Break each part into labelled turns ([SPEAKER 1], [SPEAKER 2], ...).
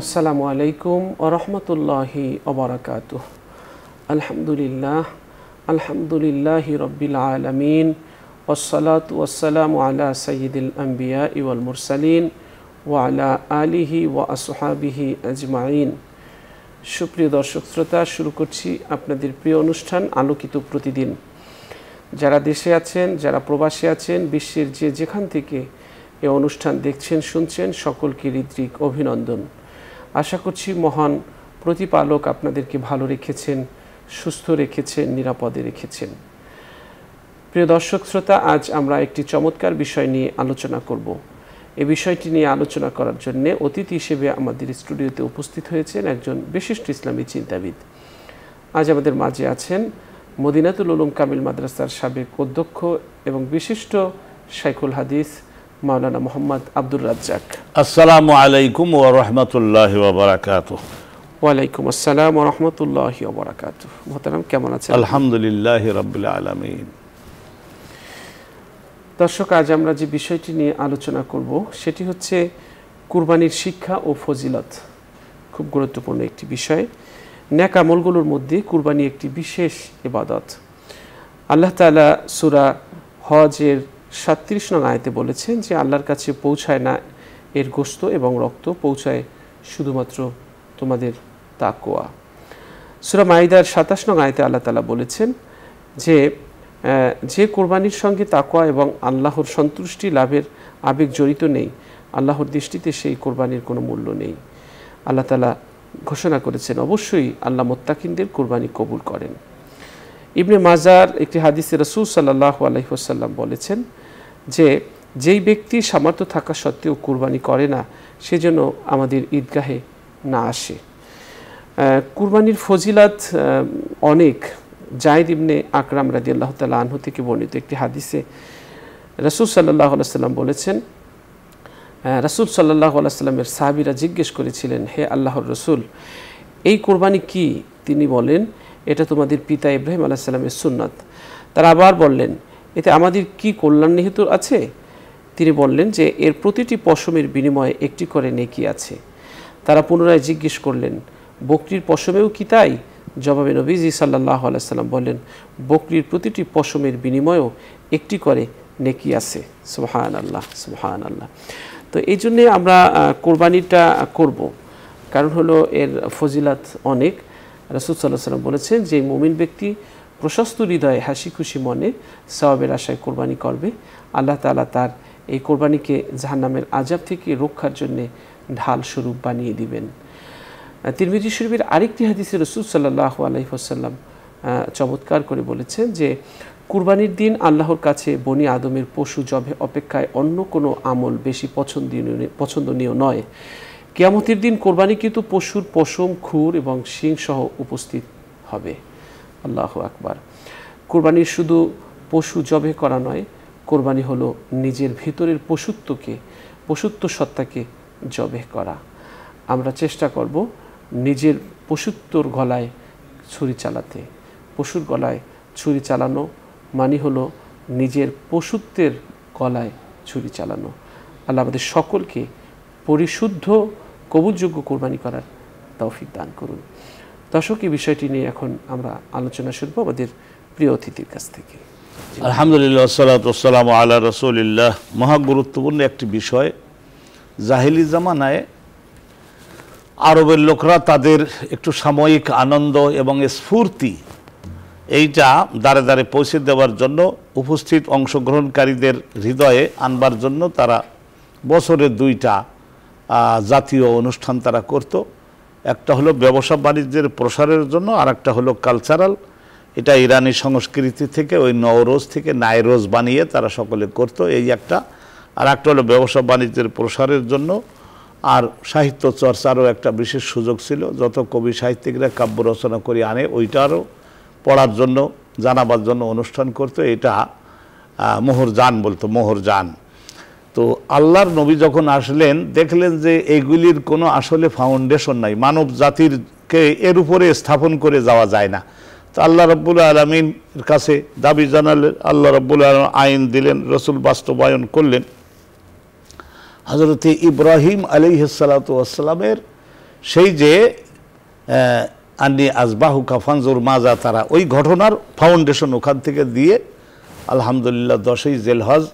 [SPEAKER 1] আসসালামু আলাইকুম ওয়া রাহমাতুল্লাহি ওয়া বারাকাতুহু। আলহামদুলিল্লাহি রাব্বিল আলামিন ওয়াসসালাতু ওয়াসসালামু আলা সাইয়্যিদিল আম্বিয়া ওয়াল মুরসালিন ওয়া আলা আলিহি ওয়া আসহাবিহি আজমাইন। সুপ্রিয় দর্শক শ্রোতা, শুরু করছি আপনাদের প্রিয় অনুষ্ঠান আলোকিত প্রতিদিন। যারা দেশে আছেন, যারা প্রবাসে আছেন, বিশ্বের যেখান থেকে এই অনুষ্ঠান দেখছেন শুনছেন, সকলকে হৃদ্রিক অভিনন্দন। আশা করছি মহান প্রতিপালক আপনাদেরকে ভালো রেখেছেন, সুস্থ রেখেছেন, নিরাপদে রেখেছেন। প্রিয় দর্শক শ্রোতা, আজ আমরা একটি চমৎকার বিষয় নিয়ে আলোচনা করব। এই বিষয়টি নিয়ে আলোচনা করার জন্য অতিথি হিসেবে আমাদের স্টুডিওতে উপস্থিত হয়েছেন একজন বিশিষ্ট ইসলামী চিন্তাবিদ। আজ আমাদের মাঝে আছেন মদিনাতুল উলুম কামিল মাদ্রাসার সাবেক অধ্যক্ষ এবং বিশিষ্ট শাইখুল হাদিস মাওলানা মোহাম্মদ আব্দুর রাজ্জাক।
[SPEAKER 2] আসসালামু আলাইকুম ওয়া রাহমাতুল্লাহি ওয়া বারাকাতুহু।
[SPEAKER 1] ওয়ালাইকুম আসসালাম ওয়া রাহমাতুল্লাহি ওয়া বারাকাতুহু। মোহতারাম, কেমন আছেন?
[SPEAKER 2] আলহামদুলিল্লাহি রাব্বিল আলামিন।
[SPEAKER 1] দর্শক, আজ আমরা যে বিষয়টি নিয়ে আলোচনা করব সেটি হচ্ছে কুরবানির শিক্ষা ও ফজিলত। খুব গুরুত্বপূর্ণ একটি বিষয়। নেক আমলগুলোর মধ্যে কুরবানি একটি বিশেষ ইবাদত। আল্লাহ তাআলা সূরা হজের 37 নং আয়াতে বলেছেন যে আল্লাহর কাছে পৌঁছায় না এর গোশত এবং রক্ত, পৌঁছায় শুধুমাত্র তোমাদের তাকওয়া। সূরা মাইদার 27 নং আয়াতে আল্লাহ তাআলা বলেছেন যে কোরবানির সঙ্গে তাকওয়া এবং আল্লাহর সন্তুষ্টি লাভের আবেগ জড়িত নেই, আল্লাহর দৃষ্টিতে সেই কোরবানির কোনো মূল্য নেই। আল্লাহ তাআলা ঘোষণা করেছেন অবশ্যই আল্লাহ মুত্তাকিনদের কোরবানি কবুল করেন। ইবনে মাজার একটি হাদিসে রাসূল সাল্লাল্লাহু আলাইহি ওয়াসাল্লাম বলেছেন যে যেই ব্যক্তি সামর্থ্য থাকা সত্ত্বেও কুরবানি করে না, সেজন্য আমাদের ঈদগাহে না আসে। কুরবানির ফজিলত অনেক। যায়েদ ইবনে আকরাম রাদিয়াল্লাহু তাআলা আনহু থেকে বর্ণিত একটি হাদিসে রাসূল সাল্লাল্লাহু আলাইহি ওয়াসাল্লাম বলেছেন, রাসূল সাল্লাল্লাহু আলাইহি ওয়াসাল্লামের সাহাবীরা জিজ্ঞেস করেছিলেন, হে আল্লাহর রাসূল, এই কুরবানি কি? তিনি বলেন, এটা তোমাদের পিতা ইব্রাহিম আলাইহিস সালামের সুন্নাত। তারা আবার বললেন, এতে আমাদের কি কল্যাণ নিহিত আছে? তিনি বললেন যে এর প্রতিটি পশমের বিনিময়ে একটি করে নেকি আছে। তারা পুনরায় জিজ্ঞেস করলেন, বকরির পশমেও কি তাই? জবাবে নবীজি সাল্লাল্লাহু আলাইহি সাল্লাম বললেন, বকরির প্রতিটি পশমের বিনিময়েও একটি করে নেকি আছে। সুবহানাল্লাহ, সুবহানাল্লাহ। তো এই জন্যে আমরা কোরবানিটা করব, কারণ হলো এর ফজিলত অনেক। রাসূল সাল্লাল্লাহু আলাইহি সাল্লাম বলেছেন যে মুমিন ব্যক্তি প্রশস্ত হৃদয়ে হাসি খুশি মনে সওয়াবের আশায় কোরবানি করবে, আল্লাহ তাআলা তার এই কোরবানিকে জাহান্নামের আযাব থেকে রক্ষার জন্য ঢাল স্বরূপ বানিয়ে দিবেন। তিরমিজি শরীফের আরেকটি হাদিসে রাসূল সাল্লাল্লাহু আলাইহি ওয়াসাল্লাম চমৎকার করে বলেছেন যে কুরবানির দিন আল্লাহর কাছে বনি আদমের পশু জবে অপেক্ষায় অন্য কোনো আমল বেশি পছন্দনীয় নয়। কিয়ামতের দিন কোরবানি কিন্তু পশুর পশম, খুর এবং শিং সহ উপস্থিত হবে। আল্লাহু আকবার। কোরবানির শুধু পশু জবে করা নয়, কোরবানি হলো নিজের ভিতরের পশুত্ব সত্তাকে জবে করা। আমরা চেষ্টা করব নিজের পশুত্বর গলায় ছুরি চালাতে। পশুর গলায় ছুরি চালানো মানে হলো নিজের পশুত্বের গলায় ছুরি চালানো। আল্লাহ আমাদের সকলকে পরিশুদ্ধ কবুলযোগ্য কোরবানি করার তৌফিক দান করুন। দর্শক, এই বিষয়টি নিয়ে এখন আমরা আলোচনা শুনব আমাদের প্রিয় অতিথির কাছ থেকে।
[SPEAKER 2] আলহামদুলিল্লাহ, সালাতু ওয়াসসালামু আলা রাসূলিল্লাহ। মহা গুরুত্বপূর্ণ একটি বিষয়। জাহিলি জামানায় আরবের লোকরা তাদের একটু সাময়িক আনন্দ এবং স্ফূর্তি এইটা দ্বারে দ্বারে পৌঁছে দেওয়ার জন্য, উপস্থিত অংশগ্রহণকারীদের হৃদয়ে আনবার জন্য তারা বছরে দুইটা জাতীয় অনুষ্ঠান তারা করত। একটা হলো ব্যবসা বাণিজ্যের প্রসারের জন্য, আর একটা হলো কালচারাল। এটা ইরানি সংস্কৃতি থেকে ওই নওরোজ থেকে নাইরোজ বানিয়ে তারা সকলে করত, এই একটা। আর একটা হলো ব্যবসা বাণিজ্যের প্রসারের জন্য। আর সাহিত্য চর্চারও একটা বিশেষ সুযোগ ছিল। যত কবি সাহিত্যিকরা কাব্য রচনা করে আনে ওইটারও পড়ার জন্য, জানাবার জন্য অনুষ্ঠান করতো। এটা মোহরজান বলতো, মোহরজান। তো আল্লাহর নবী যখন আসলেন দেখলেন যে এইগুলির কোনো আসলে ফাউন্ডেশন নাই, মানব জাতিরকে এর উপরে স্থাপন করে যাওয়া যায় না। তো আল্লাহ রাব্বুল আলামিনের কাছে দাবি জানালেন, আল্লাহ রাব্বুল আলামিন আইন দিলেন, রসুল বাস্তবায়ন করলেন। হযরতে ইব্রাহিম আলাইহিস সালাতু ওয়াস সালামের সেই যে আন্নি আসবাহু কাফানজুর মাজা তারা, ওই ঘটনার ফাউন্ডেশন ওখান থেকে দিয়ে আলহামদুলিল্লাহ 10ই জিলহজ,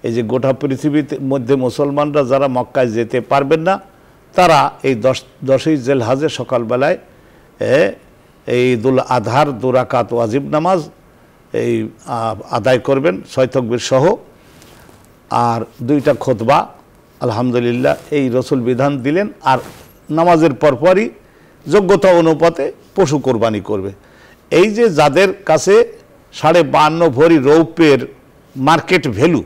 [SPEAKER 2] এই যে গোটা পৃথিবীর মধ্যে মুসলমানরা যারা মক্কায় যেতে পারবেন না তারা এই 10ই জিলহজে সকালবেলায় এই ঈদুল আজহার 2 রাকাত ওয়াজিব নামাজ এই আদায় করবেন 6 তাকবীর সহ, আর 2টা খুতবা। আলহামদুলিল্লাহ এই রসুল বিধান দিলেন। আর নামাজের পরপরই যোগ্যতা অনুপাতে পশু কোরবানি করবে। এই যে যাদের কাছে 52.5 ভরি রৌপ্যের মার্কেট ভ্যালু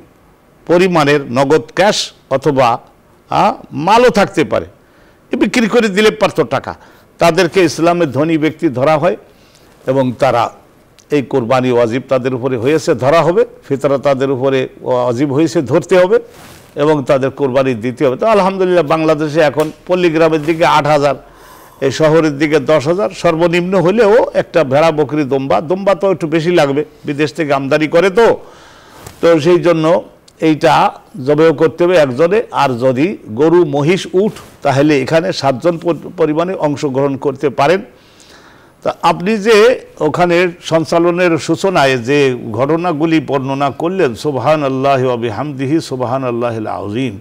[SPEAKER 2] পরিমাণের নগদ ক্যাশ অথবা মালও থাকতে পারে, বিক্রি করে দিলে পারত টাকা, তাদেরকে ইসলামের ধনী ব্যক্তি ধরা হয় এবং তারা এই কোরবানি ওয়াজিব তাদের উপরে হয়েছে, ধরা হবে। ফিতরা তাদের উপরে ওয়াজিব হয়েছে, ধরতে হবে এবং তাদের কোরবানি দিতে হবে। তো আলহামদুলিল্লাহ বাংলাদেশে এখন পল্লীগ্রামের দিকে 8,000, এই শহরের দিকে 10,000 সর্বনিম্ন হলেও একটা ভেড়া বকরি দম্বা তো একটু বেশি লাগবে, বিদেশ থেকে আমদানি করে তো সেই জন্য এইটা জবেও করতে হবে একজনে। আর যদি গরু মহিষ উট তাহলে এখানে 7 জন পরিমাণে অংশগ্রহণ করতে পারেন। তা আপনি যে ওখানে সঞ্চালনের সূচনায় যে ঘটনাগুলি বর্ণনা করলেন, সুবহানাল্লাহি ওয়া বিহামদিহি সুবহানাল্লাহিল আযীম,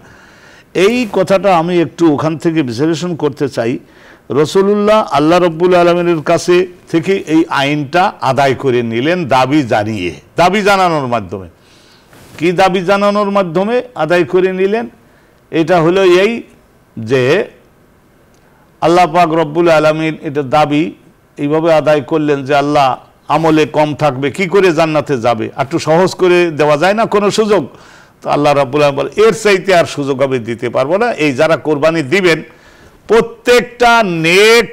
[SPEAKER 2] এই কথাটা আমি একটু ওখান থেকে বিশ্লেষণ করতে চাই। রাসূলুল্লাহ আল্লাহ রাব্বুল আলামিনের কাছে থেকে এই আইনটা আদায় করে নিলেন দাবি জানানোর মাধ্যমে। কি দাবি জানানোর মাধ্যমে আদায় করে নিলেন? এটা হলো এই যে আল্লাহ পাক রব্বুল আলামিন এটা দাবি এইভাবে আদায় করলেন যে আল্লাহ আমলে কম থাকবে, কি করে জান্নাতে যাবে? একটু সহজ করে দেওয়া যায় না কোনো সুযোগ? তো আল্লাহ রাব্বুল আলামিন বলেন এর চাইতে আর সুযোগ আমি দিতে পারবো না। এই যারা কোরবানি দিবেন প্রত্যেকটা নেক,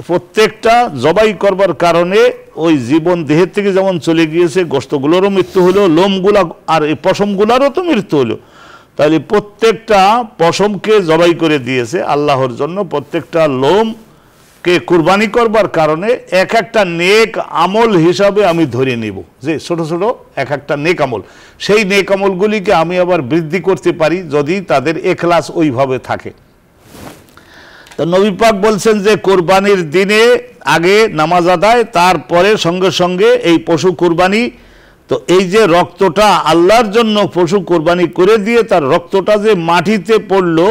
[SPEAKER 2] প্রত্যেকটা জবাই করবার কারণে ওই জীবন দেহের থেকে যেমন চলে গিয়েছে, গোশতগুলোরও মৃত্যু হলো, লোমগুলা আর এই পশমগুলারও তো মৃত্যু হলো, তাহলে প্রত্যেকটা পশমকে জবাই করে দিয়েছে আল্লাহর জন্য। প্রত্যেকটা লোমকে কুরবানি করবার কারণে এক একটা নেক আমল হিসাবে আমি ধরে নিব, যে ছোট ছোট এক একটা নেক আমল, সেই নেক আমলগুলিকে আমি আবার বৃদ্ধি করতে পারি যদি তাদের ইখলাস ওইভাবে থাকে। তো নবী পাক বলছেন যে কোরবানির দিনে আগে নামাজ আদায়, তারপরে সঙ্গে সঙ্গে এই পশু কোরবানি। তো এই যে রক্তটা আল্লাহর জন্য পশু কোরবানি করে দিয়ে তার রক্তটা যে মাটিতে পড়লো,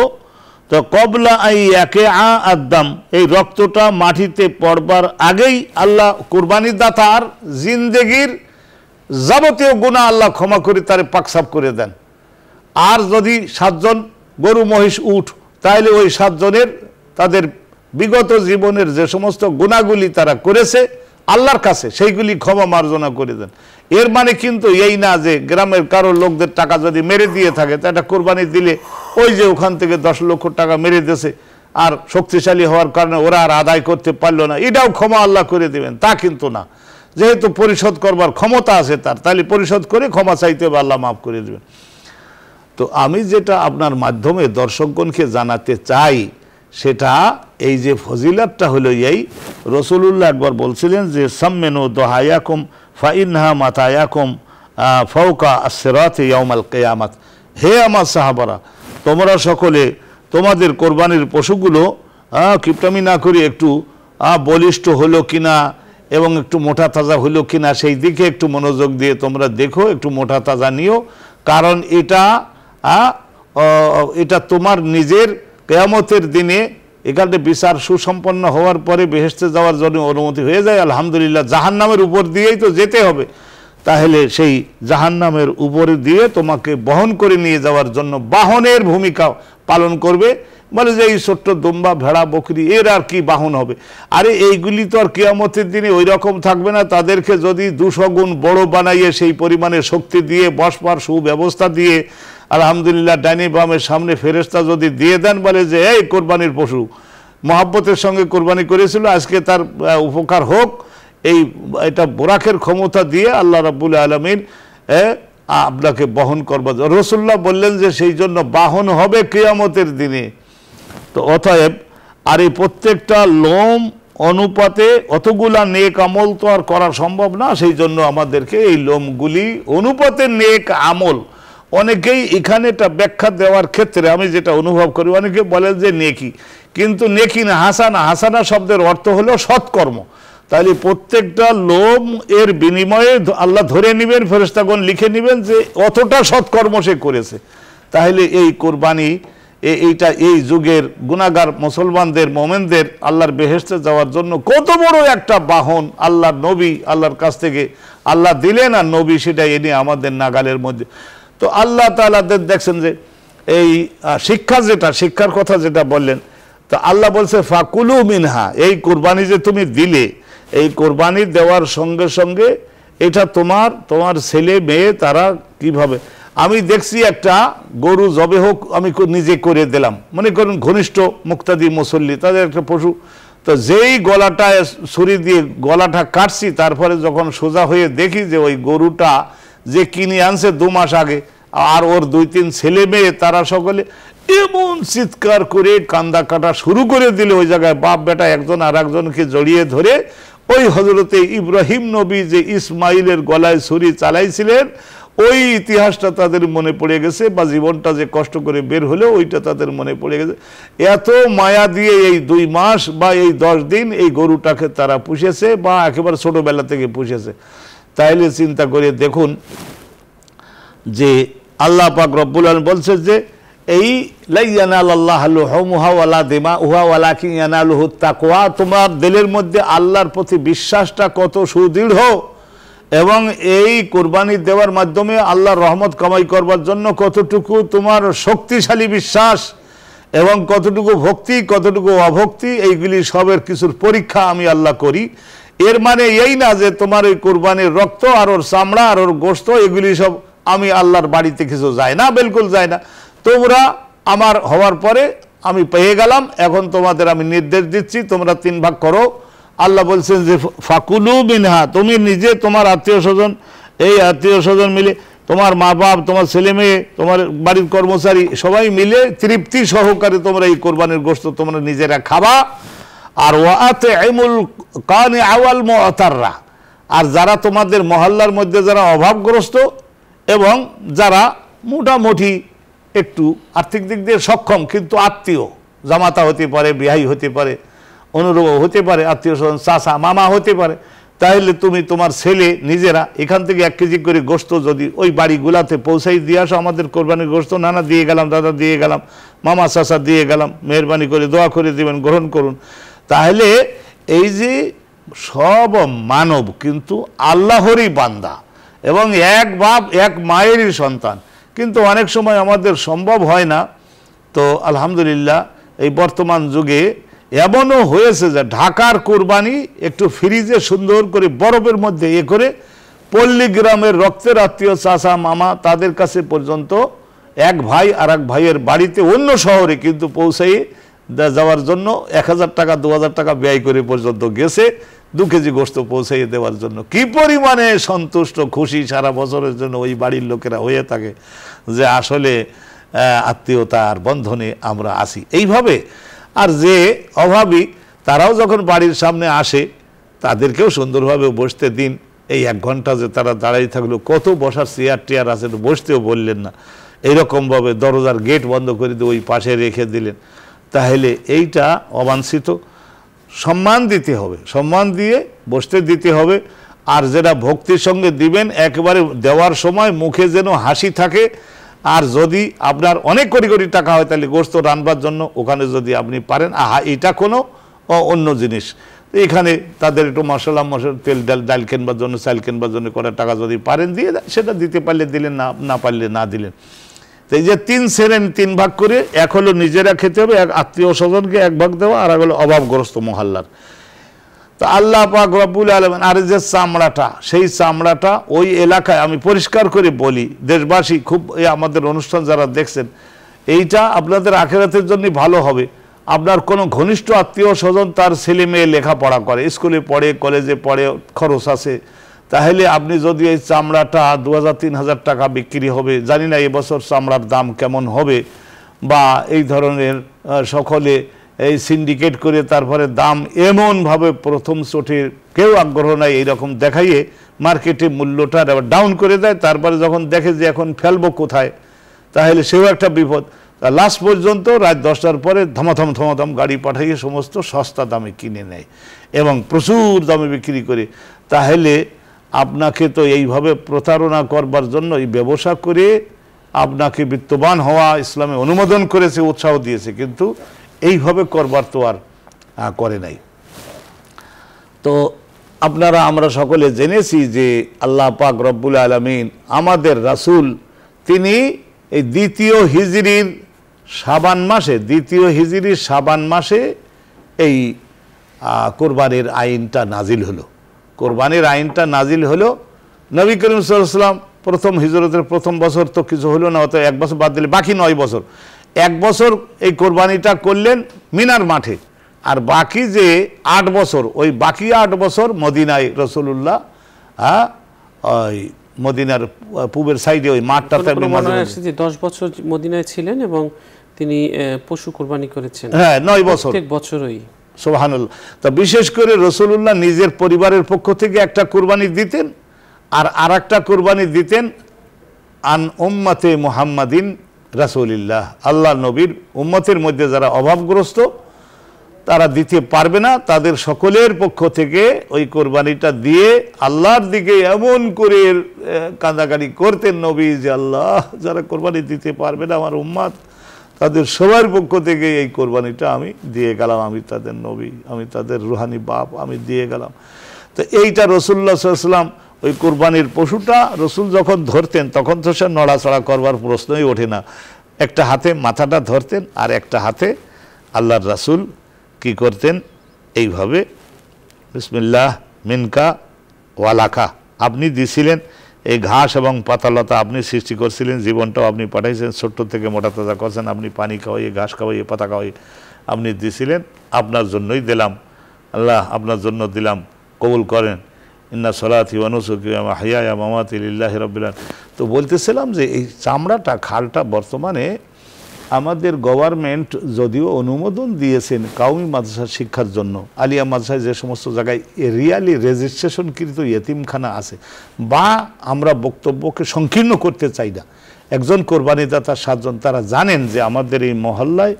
[SPEAKER 2] তো কবলা আই একে আদাম, এই রক্তটা মাটিতে পড়বার আগেই আল্লাহ কোরবানির দাতার জিন্দেগির যাবতীয় গুনাহ আল্লাহ ক্ষমা করে তারে পাকসাফ করে দেন। আর যদি 7 জন গরু মহিষ উট, তাহলে ওই 7 জনের তাদের বিগত জীবনের যে সমস্ত গুনাহগুলি তারা করেছে আল্লাহর কাছে সেইগুলি ক্ষমা মার্জনা করে দেন। এর মানে কিন্তু এই না যে গ্রামের কারো লোকদের টাকা যদি মেরে দিয়ে থাকে, তা একটা কোরবানি দিলে ওই যে ওখান থেকে 10 লক্ষ টাকা মেরে দিয়েছে আর শক্তিশালী হওয়ার কারণে ওরা আর আদায় করতে পারলো না, এটাও ক্ষমা আল্লাহ করে দেবেন, তা কিন্তু না। যেহেতু পরিশোধ করবার ক্ষমতা আছে তার, তাহলে পরিশোধ করে ক্ষমা চাইতে হবে, আল্লাহ মাফ করে দেবেন। তো আমি যেটা আপনার মাধ্যমে দর্শকগণকে জানাতে চাই সেটা এই যে ফজিলাতটা হলো এই, রাসূলুল্লাহ একবার বলছিলেন যে সাম্মেনু দোহায়াকুম ফাইনহা মাতায়াকুম ফাওকা আস-সিরাতি ইয়াউমাল কিয়ামাত, হে আমার সাহাবারা তোমরা সকলে তোমাদের কোরবানির পশুগুলো কিপটামি না করে একটু বলিষ্ঠ হলো কিনা এবং একটু মোটা তাজা হলো কিনা সেই দিকে একটু মনোযোগ দিয়ে তোমরা দেখো, একটু মোটা তাজা নিও, কারণ এটা তোমার নিজের কিয়ামতের দিনে এখানে বিচার সুসম্পন্ন হওয়ার পরে বেহেশতে যাওয়ার জন্য অনুমতি হয়ে যায়। আলহামদুলিল্লাহ, জাহান্নামের উপর দিয়েই তো যেতে হবে, তাহলে সেই জাহান্নামের উপরে দিয়ে তোমাকে বহন করে নিয়ে যাওয়ার জন্য বাহনের ভূমিকা পালন করবে। বলে যে এই ছোট্ট দুম্বা ভেড়া বকরি এর আর কি বাহন হবে? আরে এইগুলি তো আর কিয়ামতের দিনে ওই রকম থাকবে না, তাদেরকে যদি 200 গুণ বড় বানাইয়ে সেই পরিমাণে শক্তি দিয়ে বসবার সুব্যবস্থা দিয়ে আলহামদুলিল্লাহ ডাইনি বামের সামনে ফেরেশতা যদি দিয়ে দেন, বলে যে এই কোরবানির পশু মহাব্বতের সঙ্গে কোরবানি করেছিল, আজকে তার উপকার হোক, এটা বোরাকের ক্ষমতা দিয়ে আল্লাহ রাব্বুল আলামিন আপনাকে বহন করবার। রাসূলুল্লাহ বললেন যে সেই জন্য বাহন হবে কিয়ামতের দিনে। তো অতএব আর এই প্রত্যেকটা লোম অনুপাতে অতগুলা নেক আমল তো আর করা সম্ভব না, সেই জন্য আমাদেরকে এই লোমগুলি অনুপাতে নেক আমল অনেকেই এখানে এটা ব্যাখ্যা দেওয়ার ক্ষেত্রে আমি যেটা অনুভব করি, অনেকে বলেন যে নেকি, কিন্তু নেকি না, হাসানা। হাসানা শব্দের অর্থ হলো সৎকর্ম। তাহলে প্রত্যেকটা লোম এর বিনিময়ে আল্লাহ ধরে নেবেন, ফেরেশতাগণ লিখে নেবেন যে অতটা সৎকর্ম সে করেছে। তাহলে এই কোরবানি এইটা এই যুগের গুনাহগার মুসলমানদের, মোমেনদের আল্লাহর বেহেশতে যাওয়ার জন্য কত বড় একটা বাহন আল্লাহর নবী আল্লাহর কাছ থেকে আল্লাহ দিলেন, আর নবী সেটা এনে আমাদের নাগালের মধ্যে। তো আল্লাহ তাআলা দেখছেন যে এই শিক্ষার কথা যেটা বললেন, তো আল্লাহ বলছে ফাকুলু মিনহা, এই কোরবানি যে তুমি দিলে, এই কোরবানি দেওয়ার সঙ্গে সঙ্গে এটা তোমার ছেলে মেয়ে তারা কিভাবে, আমি দেখছি একটা গরু জবে হোক আমি নিজে করে দিলাম, মনে করুন ঘনিষ্ঠ মুক্তাদি মুসল্লি তাদের একটা পশু, তো যেই গলাটা ছুরি দিয়ে গলাটা কাটছি, তারপরে যখন সোজা হয়ে দেখি যে ওই গরুটা যে কিনে আনছে 2 মাস আগে, আর ওর 2-3 ছেলে মেয়ে তারা সকলে এমন চিৎকার করে কান্দা কাটা শুরু করে দিল, ওই জায়গায় বাপ বেটা একজন আর একজনকে জড়িয়ে ধরে ওই হজরতে ইব্রাহিম নবী যে ইসমাইলের গলায় ছুরি চালাইছিলেন ওই ইতিহাসটা তাদের মনে পড়ে গেছে, বা জীবনটা যে কষ্ট করে বের হলো ওইটা তাদের মনে পড়ে গেছে। এত মায়া দিয়ে এই 2 মাস বা এই 10 দিন এই গরুটাকে তারা পুষেছে, বা একেবারে ছোটবেলা থেকে পুষেছে। তাইলে চিন্তা করে দেখুন যে আল্লাহ পাক রব্বুল আলামিন বলছে যে এই লা ইয়ানালাল্লাহু লুহুমুহা ওয়ালা দিমাউহা ওয়ালাকিন ইয়ানালুহুত তাকওয়া, তোমার দিলের মধ্যে আল্লাহর প্রতি বিশ্বাসটা কত সুদৃঢ়, এবং এই কুরবানি দেওয়ার মাধ্যমে আল্লাহর রহমত কামাই করবার জন্য কতটুকু তোমার শক্তিশালী বিশ্বাস, এবং কতটুকু ভক্তি কতটুকু অভক্তি, এইগুলি সবের কিছুর পরীক্ষা আমি আল্লাহ করি। এর মানে এই না যে তোমার এই কুরবানির রক্ত আর ওর চামড়া আর ওর গোশত এগুলি সব আমি আল্লাহর বাড়িতে কিছু যায় না, বিলকুল যায় না। তোমরা আমার হওয়ার পরে আমি পেয়ে গেলাম, এখন তোমাদের আমি নির্দেশ দিচ্ছি তোমরা 3 ভাগ করো। আল্লাহ বলছেন যে ফাকুলু মিনহা, তুমি নিজে, তোমার আত্মীয় স্বজন, এই আত্মীয় স্বজন মিলে, তোমার মা বাপ, তোমার ছেলে মেয়ে, তোমার বাড়ির কর্মচারী সবাই মিলে তৃপ্তি সহকারে তোমরা এই কোরবানির গোশত তোমরা নিজেরা খাবা। আর ওয়াতিমুল কানি আওয়াল মুআতাররা, আর যারা তোমাদের মহল্লার মধ্যে যারা অভাবগ্রস্ত এবং যারা মোটামুটি একটু আর্থিক দিক দিয়ে সক্ষম কিন্তু আত্মীয়, জামাতা হতে পারে, বিহাই হতে পারে, অনুরূপ হতে পারে, আত্মীয় স্বজন চাচা মামা হতে পারে, তাহলে তুমি তোমার ছেলে নিজেরা এখান থেকে 1 কেজি করে গোশত যদি ওই বাড়িগুলাতে পৌঁছাই দিয়ে আসো, আমাদের কোরবানির গোশত নানা দিয়ে গেলাম, দাদা দিয়ে গেলাম, মামা চাচা দিয়ে গেলাম, মেহরবানি করে দোয়া করে দিবেন, গ্রহণ করুন। তাহলে এই যে সব মানব কিন্তু আল্লাহরই বান্দা এবং এক বাপ এক মায়েরই সন্তান, কিন্তু অনেক সময় আমাদের সম্ভব হয় না। তো আলহামদুলিল্লাহ এই বর্তমান যুগে এমনও হয়েছে যে ঢাকার কোরবানি একটু ফ্রিজে সুন্দর করে বরফের মধ্যে করে পল্লী গ্রামের রক্তের আত্মীয় চাচা মামা তাদের কাছে পর্যন্ত এক ভাই আর এক ভাইয়ের বাড়িতে অন্য শহরে কিন্তু পৌঁছাই যাওয়ার জন্য 1000 টাকা 2000 টাকা ব্যয় করে পর্যন্ত গেছে 2 কেজি গোশত পৌঁছাইয়ে দেওয়ার জন্য। কি পরিমাণে সন্তুষ্ট খুশি সারা বছরের জন্য ওই বাড়ির লোকেরা হয়ে থাকে যে আসলে আত্মীয়তার বন্ধনে আমরা আছি এইভাবে। আর যে অভাবী তারাও যখন বাড়ির সামনে আসে তাদেরকেও সুন্দরভাবে বসতে দিন। এই 1 ঘন্টা যে তারা দাঁড়াই থাকলো, কত বসার চেয়ার টেয়ার আছে, বসতেও বললেন না, এইরকমভাবে দরজার গেট বন্ধ করে দিয়ে ওই পাশে রেখে দিলেন। তাহলে এইটা অবাঞ্ছিত। সম্মান দিতে হবে, সম্মান দিয়ে বসতে দিতে হবে। আর যেটা ভক্তির সঙ্গে দিবেন একেবারে দেওয়ার সময় মুখে যেন হাসি থাকে। আর যদি আপনার অনেক কোটি কোটি টাকা হয় তাহলে গোশত রান্নার জন্য ওখানে যদি আপনি পারেন, এটা কোনো অন্য জিনিস, এখানে তাদের একটু মশলা তেল ডাল কেনবার জন্য চাল কেনবার জন্য কটা টাকা যদি পারেন দিয়ে সেটা দিতে পারলে দিলেন, না পারলে না দিলেন। তো এই যে 3 শ্রেণী 3 ভাগ করে, এক হলো নিজেরা খেতে হবে, এক আত্মীয় স্বজনকে 1 ভাগ দেওয়া, আর এক হলো অভাবগ্রস্ত মহল্লার। তো আল্লাহ পাক রব্বুল আলামিন আর যে চামড়াটা, সেই চামড়াটা ওই এলাকায়, আমি পরিষ্কার করে বলি দেশবাসী, খুব আমাদের অনুষ্ঠান যারা দেখছেন, এইটা আপনাদের আখিরাতের জন্য ভালো হবে। আপনার কোনো ঘনিষ্ঠ আত্মীয় স্বজন তার ছেলে মেয়ে লেখাপড়া করে, স্কুলে পড়ে, কলেজে পড়ে, খরচ আছে, তাহলে আপনি যদি এই চামড়াটা 2000-3000 টাকা বিক্রি হবে, জানি না এবছর চামড়ার দাম কেমন হবে, বা এই ধরনের সকলে এই সিন্ডিকেট করে তারপরে দাম এমনভাবে প্রথম চোটে কেউ আগ্রহ নাই এইরকম দেখাইয়ে মার্কেটে মূল্যটা আবার ডাউন করে দেয়, তারপরে যখন দেখে যে এখন ফেলবো কোথায়, তাহলে সেও একটা বিপদ। লাস্ট পর্যন্ত রাত 10টার পরে ধমাধম গাড়ি পাঠিয়ে সমস্ত সস্তা দামে কিনে নেয় এবং প্রচুর দামে বিক্রি করে। তাহলে আপনাকে তো এইভাবে প্রতারণা করবার জন্য এই ব্যবসা করে আপনাকে বিত্তবান হওয়া ইসলামে অনুমোদন করেছে, উৎসাহ দিয়েছে, কিন্তু এইভাবে করবার তো আর করে নাই। তো আপনারা আমরা সকলে জেনেছি যে আল্লাহ পাক রব্বুল আলামিন আমাদের রাসূল তিনি এই দ্বিতীয় হিজরির শাবান মাসে এই কোরবানির আইনটা নাজিল হলো। কোরবানির আইনটা নাজিল হলো। নবী করিম সাল্লাল্লাহু আলাইহি ওয়াসাল্লাম প্রথম হিজরতের প্রথম বছর তো কিছু হলো না, অত 1 বছর বাদ দিলে বাকি 9 বছর, 1 বছর এই কোরবানিটা করলেন মিনার মাঠে, আর বাকি যে 8 বছর, ওই বাকি 8 বছর মদিনায় রাসূলুল্লাহ ওই মদিনার পূবের সাইডে ওই মাঠটাতে
[SPEAKER 1] 10 বছর মদিনায় ছিলেন এবং তিনি পশু কোরবানি করেছেন।
[SPEAKER 2] হ্যাঁ, 9 বছর,
[SPEAKER 1] প্রত্যেক বছরই।
[SPEAKER 2] সুবহানাল্লাহ। তো বিশেষ করে রাসূলুল্লাহ নিজের পরিবারের পক্ষ থেকে একটা কোরবানি দিতেন, আর আরেকটা কোরবানি দিতেন আন উম্মতে মুহাম্মাদিন রাসূলিল্লাহ, আল্লাহ নবীর উম্মতের মধ্যে যারা অভাবগ্রস্ত তারা দিতে পারবে না, তাদের সকলের পক্ষ থেকে ওই কোরবানিটা দিয়ে আল্লাহর দিকে এমন করে কাঁদাকাটি করতেন নবী যে আল্লাহ, যারা কোরবানি দিতে পারবে না আমার উম্মত, তাদের সবার পক্ষ থেকে এই কোরবানিটা আমি দিয়ে গেলাম, আমি তাদের নবী, আমি তাদের রুহানি বাপ, আমি দিয়ে গেলাম। তো এইটা রাসূলুল্লাহ সাল্লাল্লাহু আলাইহি ওয়াসাল্লাম ওই কোরবানির পশুটা রসুল যখন ধরতেন তখন তো সে নড়াচড়া করবার প্রশ্নই ওঠে না, একটা হাতে মাথাটা ধরতেন আর একটা হাতে আল্লাহর রাসূল কি করতেন, এইভাবে বিসমিল্লাহ মিনকা ওয়ালাকা, আপনি দিছিলেন এই ঘাস এবং পাতালতা, আপনি সৃষ্টি করছিলেন, জীবনটাও আপনি পাঠাইছেন, ছোট্ট থেকে মোটা তাজা করছেন, আপনি পানি খাওয়াইয়ে ঘাস খাওয়াইয়ে পাতা খাওয়াইয়ে আপনি দিছিলেন, আপনার জন্যই দিলাম আল্লাহ, আপনার জন্য দিলাম, কবুল করেন। ইন্না সলাতি ওয়া নুসুকি ওয়া মাহইয়ায়া ওয়া মামাতি লিল্লাহি রাব্বিল আলামিন। তো বলতেছিলাম যে এই চামড়াটা, খালটা বর্তমানে আমাদের গভর্নমেন্ট যদিও অনুমোদন দিয়েছেন কাউমি মাদ্রাসা শিক্ষার জন্য, আলিয়া মাদ্রাসায় যে সমস্ত জায়গায় রিয়ালি রেজিস্ট্রেশনকৃত ইয়েতিমখানা আছে, বা আমরা বক্তব্যকে সংকীর্ণ করতে চাই না, একজন কোরবানিদাতা 7 জন তারা জানেন যে আমাদের এই মহল্লায়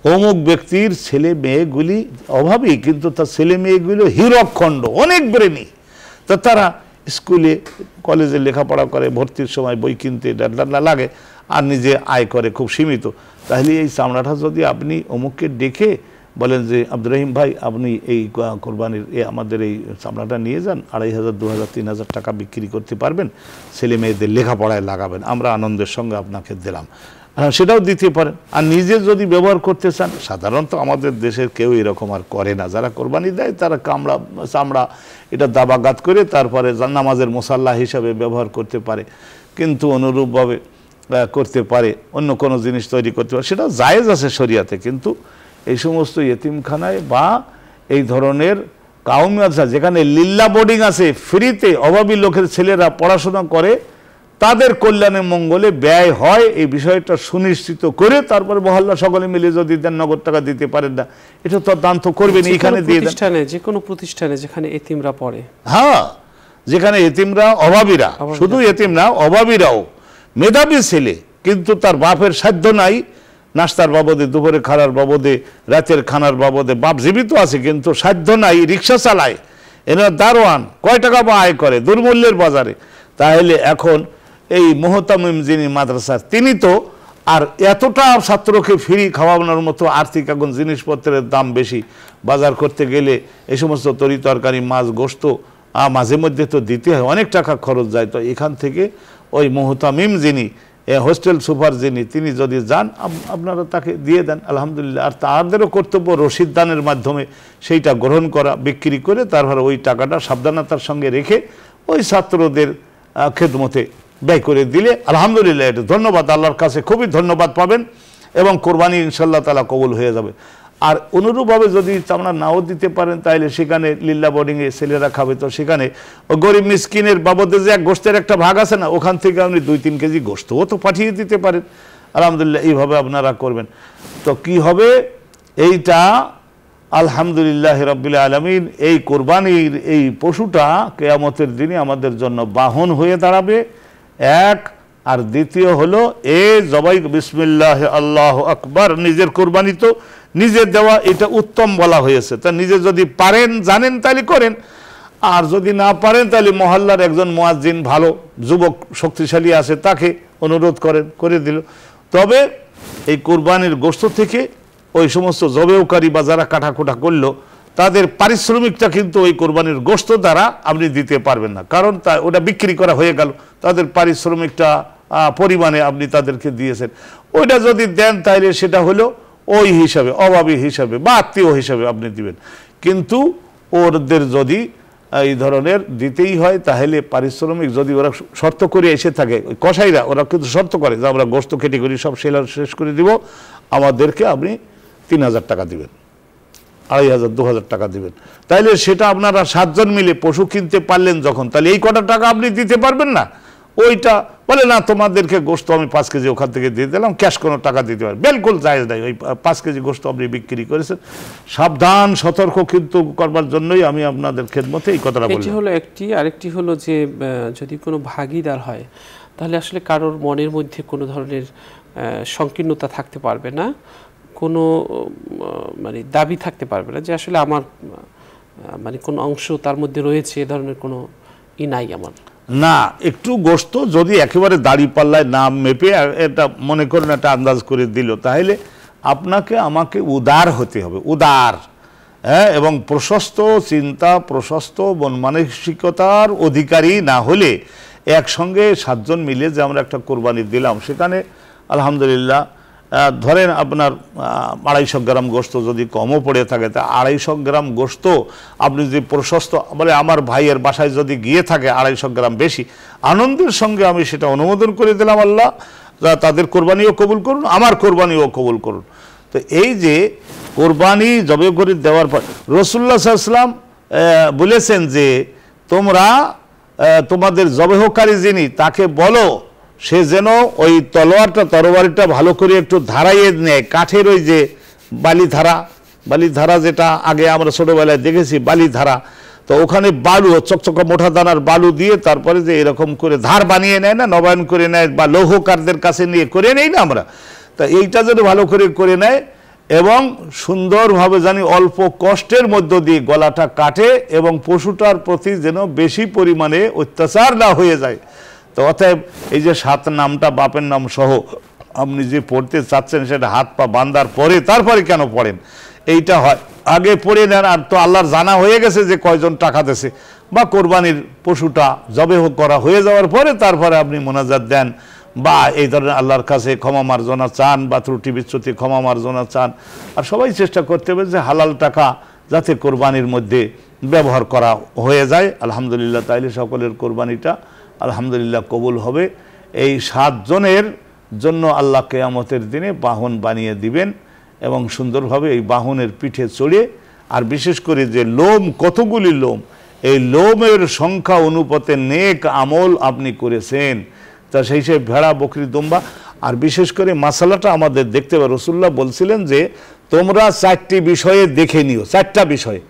[SPEAKER 2] অমুক ব্যক্তির ছেলে মেয়েগুলি অভাবী, কিন্তু তার ছেলে মেয়েগুলো হীরকখণ্ড, অনেক ব্রেনি, তো তারা স্কুলে কলেজে লেখাপড়া করে, ভর্তির সময় বই কিনতে লাগে, আর নিজে আয় করে খুব সীমিত। তাহলে এই চামড়াটা যদি আপনি অমুককে ডেকে বলেন যে আব্দুর রহিম ভাই, আপনি এই কোরবানির আমাদের এই চামড়াটা নিয়ে যান, 2500, 2000, 3000 টাকা বিক্রি করতে পারবেন, ছেলে মেয়েদের লেখাপড়ায় লাগাবেন, আমরা আনন্দের সঙ্গে আপনাকে দিলাম, সেটাও দিতে পারেন। আর নিজে যদি ব্যবহার করতে চান, সাধারণত আমাদের দেশের কেউ এরকম আর করে না, যারা কোরবানি দেয় তারা চামড়া এটা দাবাগাত করে তারপরে নামাজের মুসাল্লা হিসাবে ব্যবহার করতে পারে, কিন্তু অনুরূপভাবে করতে পারে অন্য কোনো জিনিস তৈরি করতে পারে, সেটা জায়েজ আছে শরিয়াতে। কিন্তু এই সমস্ত ইয়েতিমখানায় বা এই ধরনের কাউমি মাদ্রাসা যেখানে লিল্লা বোর্ডিং আছে, ফ্রিতে অভাবী লোকের ছেলেরা পড়াশোনা করে, তাদের কল্যাণে মঙ্গলে ব্যয় হয়, এই বিষয়টা সুনিশ্চিত করে তারপরে মহল্লা সকলে মিলে যদি দেন, নগদ টাকা দিতে পারেন না, এটা তো দান তো করবেন, এখানে দিয়ে দেন,
[SPEAKER 1] যে কোনো প্রতিষ্ঠানে যেখানে এতিমরা পড়ে,
[SPEAKER 2] হ্যাঁ, যেখানে এতিমরা অভাবীরা, শুধু এতিম না অভাবীরাও, মেধাবী ছেলে কিন্তু তার বাপের সাধ্য নাই, নাস্তার বাবদে, দুপুরে খানার বাবদে, রাতের খানার বাবদে, বাপ জীবিত আছে কিন্তু সাধ্য নাই, রিক্সা চালায়, এরা দারোয়ান, কয় টাকা বা আয় করে দুর্মূল্যের বাজারে, তাহলে এখন এই মুহতামিম যিনি মাদ্রাসার, তিনি তো আর এতটা ছাত্রকে ফ্রি খাওয়ানোর মতো আর্থিক এখন জিনিসপত্রের দাম বেশি, বাজার করতে গেলে এই সমস্ত তরি তরকারি, মাছ, গোশত মাঝে মধ্যে তো দিতে হয়, অনেক টাকা খরচ যায়। তো এখান থেকে ওই মুহতামিম যিনি, হোস্টেল সুপার যিনি, তিনি যদি যান, আপনারা তাকে দিয়ে দেন, আলহামদুলিল্লাহ। আর তাদেরও কর্তব্য রসিদ দানের মাধ্যমে সেইটা গ্রহণ করা, বিক্রি করে তারপরে ওই টাকাটা সাবধানতার সঙ্গে রেখে ওই ছাত্রদের খেদমতে ব্যয় করে দিলে আলহামদুলিল্লাহ, এটা ধন্যবাদ, আল্লাহর কাছে খুবই ধন্যবাদ পাবেন এবং কোরবানি ইনশাল্লাহ তাআলা কবুল হয়ে যাবে। আর অনুরূপভাবে যদি চামড়া নাও দিতে পারেন, তাহলে সেখানে লিল্লা বোর্ডিংয়ে ছেলেরা খাবে, তো সেখানে গরিব মিসকিনের বাবদে যে গোশতের একটা ভাগ আছে না, ওখান থেকে আপনি 2-3 কেজি গোশতও তো পাঠিয়ে দিতে পারেন, আলহামদুলিল্লাহ। এইভাবে আপনারা করবেন, তো কি হবে, এইটা আলহামদুলিল্লাহ রাব্বিল আলামিন, এই কোরবানির এই পশুটা কিয়ামতের দিনে আমাদের জন্য বাহন হয়ে দাঁড়াবে এক। আর দ্বিতীয় হলো জবাই বিসমিল্লাহ আল্লাহু আকবার, নিজের কোরবানি তো নিজের দেওয়া, এটা উত্তম বলা হয়েছে। তা নিজে যদি পারেন জানেন তাহলে করেন, আর যদি না পারেন তাহলে মহল্লার একজন মুয়াজ্জিন ভালো যুবক শক্তিশালী আছে তাকে অনুরোধ করেন, করে দিল। তবে এই কোরবানির গোশত থেকে ওই সমস্ত জবেওকারী বা যারা কাটাকুটা করলো তাদের পারিশ্রমিকটা কিন্তু ওই কোরবানির গোশত দ্বারা আপনি দিতে পারবেন না, কারণ ওটা বিক্রি করা হয়ে গেল, তাদের পারিশ্রমিকটা পরিমাণে আপনি তাদেরকে দিয়েছেন। ওইটা যদি দেন তাহলে সেটা হলো ওই হিসাবে, অভাবী হিসাবে বা আত্মীয় হিসাবে আপনি দিবেন। কিন্তু ওদের যদি এই ধরনের দিতেই হয় তাহলে পারিশ্রমিক যদি ওরা শর্ত করে এসে থাকে, ওই কসাইরা ওরা কিন্তু শর্ত করে যে আমরা গোশত কেটে করি সব সেলার শেষ করে দিব, আমাদেরকে আপনি 3000 টাকা দিবেন, 2500 2000 টাকা দিবেন। তাইলে সেটা আপনারা 7 জন মিলে পশু কিনতে পারলেন যখন, তাহলে এই কটা টাকা আপনি দিতে পারবেন না। ওইটা বলে না তোমাদেরকে গোশত আমি 5 কেজি ওখান থেকে দিয়ে দিলাম, ক্যাশ কোনো টাকা দিতে পারে, বিলকুল জায়েজ নাই। ওই 5 কেজি গোশত আপনি বিক্রি করেছেন। সাবধান সতর্ক কিন্তু করবার জন্যই আমি আপনাদের খেদমতে এই কথাটা বললাম।
[SPEAKER 1] এটি হলো একটি। আরেকটি হলো যে যদি কোনো ভাগীদার হয় তাহলে আসলে কারোর মনের মধ্যে কোনো ধরনের সংকীর্ণতা থাকতে পারবে না, কোনো মানে দাবি থাকতে পারবে না যে আসলে আমার মানে কোন অংশ তার মধ্যে রয়েছে, এ ধরনের কোনো নাই আমার
[SPEAKER 2] না। একটু গোশত যদি একেবারে দাড়ি পাল্লায় নাম মেপে এটা মনে করেন একটা আন্দাজ করে দিল, তাহলে আপনাকে আমাকে উদার হতে হবে, উদার, হ্যাঁ, এবং প্রশস্ত চিন্তা, প্রশস্ত মন মানসিকতার অধিকারী না হলে একসঙ্গে 7 জন মিলে যে আমরা একটা কোরবানি দিলাম, সেখানে আলহামদুলিল্লাহ ধরেন আপনার 250 গ্রাম গোশত যদি কমও পড়ে থাকে, তা 250 গ্রাম গোশত আপনি যদি প্রশস্ত বলে আমার ভাইয়ের বাসায় যদি গিয়ে থাকে 250 গ্রাম বেশি, আনন্দের সঙ্গে আমি সেটা অনুমোদন করে দিলাম, আল্লাহ তাদের কোরবানিও কবুল করুন, আমার কোরবানিও কবুল করুন। তো এই যে কোরবানি জবে করে দেওয়ার পর রাসূলুল্লাহ সাল্লাল্লাহু আলাইহি ওয়াসাল্লাম বলেছেন যে তোমরা তোমাদের জবেহকারী যিনি তাকে বলো সে যেন ওই তরবারিটা ভালো করে একটু ধারাইয়ে নেয়, কাঠের ওই যে বালিধারা যেটা আগে আমরা ছোটবেলায় দেখেছি বালিধারা, তো ওখানে বালু চকচকা মোটা দানার বালু দিয়ে তারপরে যে এরকম করে ধার বানিয়ে নেয় না, নবায়ন করে নেয় বা লৌহকারদের কাছে নিয়ে করে নেই না আমরা, তা এইটা যেন ভালো করে নেয় এবং সুন্দরভাবে জানি অল্প কষ্টের মধ্য দিয়ে গলাটা কাটে এবং পশুটার প্রতি যেন বেশি পরিমাণে অত্যাচার না হয়ে যায়। তো অতএব এই যে 7 নামটা বাপের নাম সহ আপনি যে পড়তে চাচ্ছেন সেটা হাত পা বান্ধার পরে তারপরে কেন পড়েন, এইটা হয় আগে পড়ে নেন। আর তো আল্লাহর জানা হয়ে গেছে যে কয়জন টাকা দিয়েছে, বা কোরবানির পশুটা জবে করা হয়ে যাওয়ার পরে তারপরে আপনি মোনাজাত দেন বা এই ধরনের আল্লাহর কাছে ক্ষমা মার্জনা চান বা ত্রুটি বিচ্যুতি ক্ষমা মার্জনা চান। আর সবাই চেষ্টা করতে হবে যে হালাল টাকা যাতে কোরবানির মধ্যে ব্যবহার করা হয়ে যায়। আলহামদুলিল্লাহ তাইলে সকলের কোরবানিটা আলহামদুলিল্লাহ কবুল হবে। এই 7 জনের জন্য আল্লাহ কিয়ামতের দিনে বাহন বানিয়ে দিবেন এবং সুন্দরভাবে এই বাহনের পিঠে চড়ে, আর বিশেষ করে যে লোম, কতগুলি লোম, এই লোমের সংখ্যা অনুপাতে নেক আমল আপনি করেছেন, তা সেই সে ভেড়া বকরি দুম্বা। আর বিশেষ করে মাসালাটা আমাদের দেখতে হবে, রাসূলুল্লাহ বলছিলেন যে তোমরা 4টি বিষয়ে দেখে নিও, 4টা বিষয়।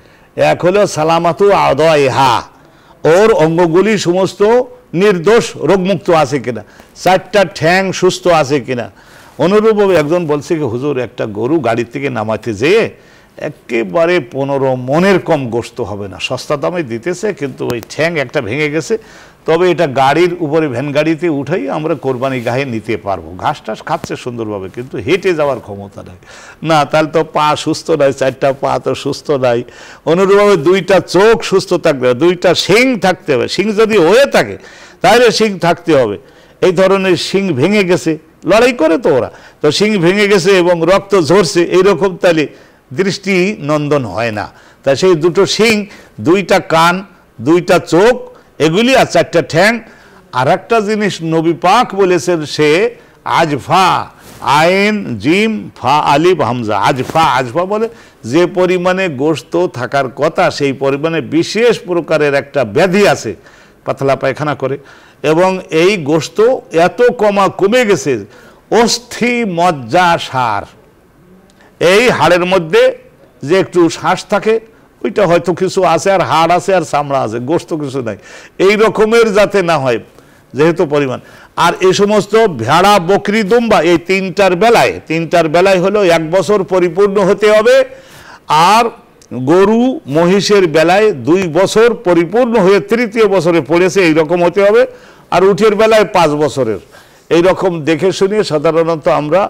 [SPEAKER 2] এক হলো সালামাতু আদাইহা, ওর অঙ্গগুলি সমস্ত নির্দোষ রোগমুক্ত আছে কিনা, 4টা ঠ্যাং সুস্থ আছে কিনা। অনুরূপভাবে একজন বলছে কি হুজুর একটা গরু গাড়ি থেকে নামাতে যেয়ে একেবারে 15 মনের কম গোশত হবে না, সস্তা দামে দিতেছে কিন্তু ওই ঠ্যাং একটা ভেঙে গেছে, তবে এটা গাড়ির উপরে ভ্যান গাড়িতে উঠাই আমরা কোরবানি গায়ে নিতে পারবো। ঘাস টাস খাচ্ছে সুন্দরভাবে কিন্তু হেঁটে যাওয়ার ক্ষমতা নাই, না তাহলে তো পা সুস্থ নাই, 4টা পা তো সুস্থ নাই। অনুরূপভাবে 2টা চোখ সুস্থ থাকতে হবে, 2টা শিং থাকতে হবে, শিং যদি হয়ে থাকে তাহলে শিং থাকতে হবে। এই ধরনের শিং ভেঙে গেছে, লড়াই করে তো ওরা, তো শিং ভেঙে গেছে এবং রক্ত ঝরছে, এইরকম তাহলে দৃষ্টি নন্দন হয় না। তাই সেই 2টো শিং, 2টা কান, 2টা চোখ এগুলি, আর 4টা ঠ্যাং। আর একটা জিনিস নবী পাক বলেছেন, সে আজফা, আইন জিম ফা আলিফ হামজা, আজফা বলে যে পরিমাণে গোশত থাকার কথা সেই পরিমাণে বিশেষ প্রকারের একটা ব্যাধি আছে, পাতলা পায়খানা করে, এবং এই গোশত এত কমে গেছে, অস্থি মজ্জা সার, এই হাড়ের মধ্যে যে একটু শ্বাস থাকে, ওইটা হয়তো কিছু আছে, আর হাড় আছে আর চামড়া আছে, গোশত কিছু নাই, এই রকমের যাতে না হয় যেহেতু পরিমাণ। আর এই সমস্ত ভেড়া, বকরি, দুম্বা এই তিনটার বেলায় হলো 1 বছর পরিপূর্ণ হতে হবে, আর গরু মহিষের বেলায় 2 বছর পরিপূর্ণ হয়ে 3য় বছরে পড়েছে এইরকম হতে হবে, আর উটের বেলায় 5 বছরের। এইরকম দেখে শুনে সাধারণত আমরা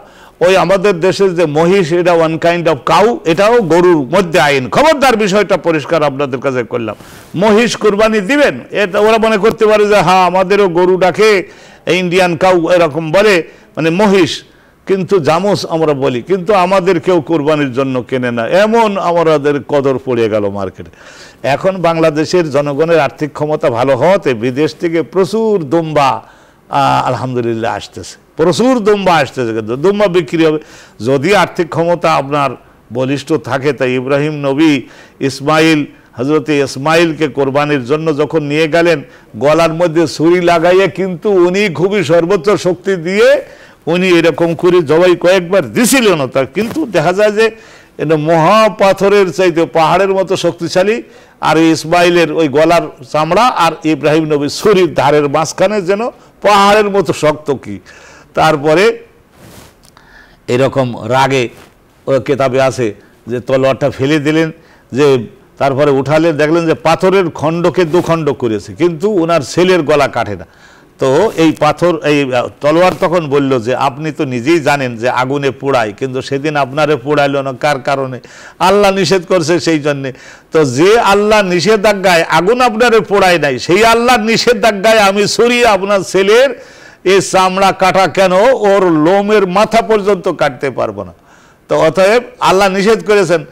[SPEAKER 2] ওই আমাদের দেশের যে মহিষ, এটা ওয়ান কাইন্ড অফ কাউ, এটাও গরুর মধ্যে আইন। খবরদার, বিষয়টা পরিষ্কার আপনাদের কাছে করলাম। মহিষ কুরবানি দিবেন, এটা ওরা মনে করতে পারে যে হ্যাঁ আমাদেরও গরু ডাকে, ইন্ডিয়ান কাউ এরকম বলে, মানে মহিষ, কিন্তু জামুস আমরা বলি, কিন্তু আমাদের কেউ কুরবানির জন্য কেনে না, এমন আমাদের কদর পড়ে গেল মার্কেটে। এখন বাংলাদেশের জনগণের আর্থিক ক্ষমতা ভালো হওয়াতে বিদেশ থেকে প্রচুর দুম্বা আলহামদুলিল্লাহ আসতেছে, প্রচুর দুম্বা আসতেছে, কিন্তু দুম্বা বিক্রি হবে যদি আর্থিক ক্ষমতা আপনার বলিষ্ঠ থাকে। তাই ইব্রাহিম নবী হজরতে ইসমাইলকে কোরবানির জন্য যখন নিয়ে গেলেন, গলার মধ্যে ছুরি লাগাইয়ে কিন্তু উনি খুবই সর্বোচ্চ শক্তি দিয়ে উনি এরকম করে জবাই কয়েকবার দিছিলেন, তার কিন্তু দেখা যায় যে এটা মহাপাথরের চাইতে পাহাড়ের মতো শক্তিশালী, আর ইসমাইলের ওই গলার চামড়া আর ইব্রাহিম নবীর ছুরির ধারের মাঝখানে যেন পাহাড়ের মতো শক্ত। কি তারপরে এরকম রাগে ও কেতাবে আছে যে তলোয়ারটা ফেলে দিলেন, যে তারপরে উঠালেন, দেখলেন যে পাথরের খণ্ডকে 2 খণ্ড করেছে, কিন্তু ওনার ছেলের গলা কাটে না। তো এই তলোয়ার তখন বলল যে আপনি তো নিজেই জানেন যে আগুনে পোড়ায়, কিন্তু সেদিন আপনারে পোড়াইল না, কার কারণে? আল্লাহ নিষেধ করছে সেই জন্যে। তো যে আল্লাহ নিষেধাজ্ঞায় আগুন আপনারে পোড়ায় নাই, সেই আল্লাহর নিষেধাজ্ঞায় আমি সরিয়ে আপনার ছেলের এই চামড়া কাটা কেন, ওর লোমের মাথা পর্যন্ত কাটতে পারবো না। তো অতএব আল্লাহ নিষেধ করেছেন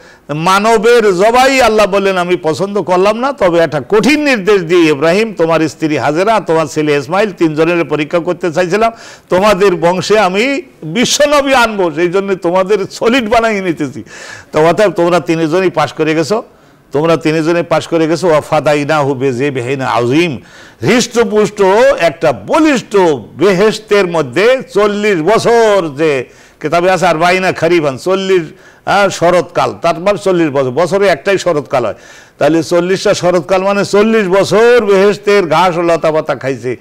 [SPEAKER 2] মানবের জবাই, আল্লাহ বললেন আমি পছন্দ করলাম না, তবে একটা কঠিন নির্দেশ দিয়ে ইব্রাহিম, তোমার স্ত্রী হাজেরা, তোমার ছেলে ইসমাইল, 3 জনের পরীক্ষা করতে চাইছিলাম, তোমাদের বংশে আমি বিশ্বনবী আনবো, সেই জন্য তোমাদের সলিড বানাই নিতেছি। তো অতএব তোমরা 3 জনই পাশ করে গেছো, ওয়াফাদাইনাহু বিযিবহিন আযীম, হৃষ্টপুষ্ট একটা বলিষ্ঠ বেহেশতের মধ্যে 40 বছর, যে কিতাবে আছে আর বাইনা খারিফান, 40 শরৎকাল, তার মানে 40 বছর, বছরে একটাই শরৎকাল হয়, তাহলে 40টা শরৎকাল মানে 40 বছর বেহেশতের ঘাস ও লতা পাতা খাইছে,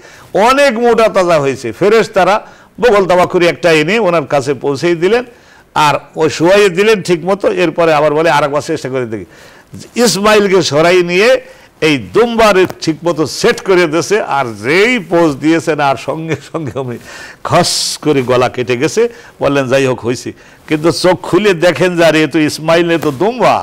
[SPEAKER 2] অনেক মোটা তাজা হয়েছে। ফেরেশতারা বগল তাবাখুরি একটা এনে ওনার কাছে পৌঁছেই দিলেন, আর ওই শোয়াইয়ে দিলেন ঠিক মতো। এরপরে আবার বলে আরেকবার চেষ্টা করে দেখি, ইসমাইলকে সরাই নিয়ে এই দুম্বারে ঠিক মতো সেট করে দিয়েছে, আর যেই পোজ দিয়েছেন আর সঙ্গে সঙ্গে আমি খস করে গলা কেটে গেছে। বললেন যাই হোক হয়েছে, কিন্তু চোখ খুলে দেখেন যে আরে তো ইসমাইল, তো দুম্বা।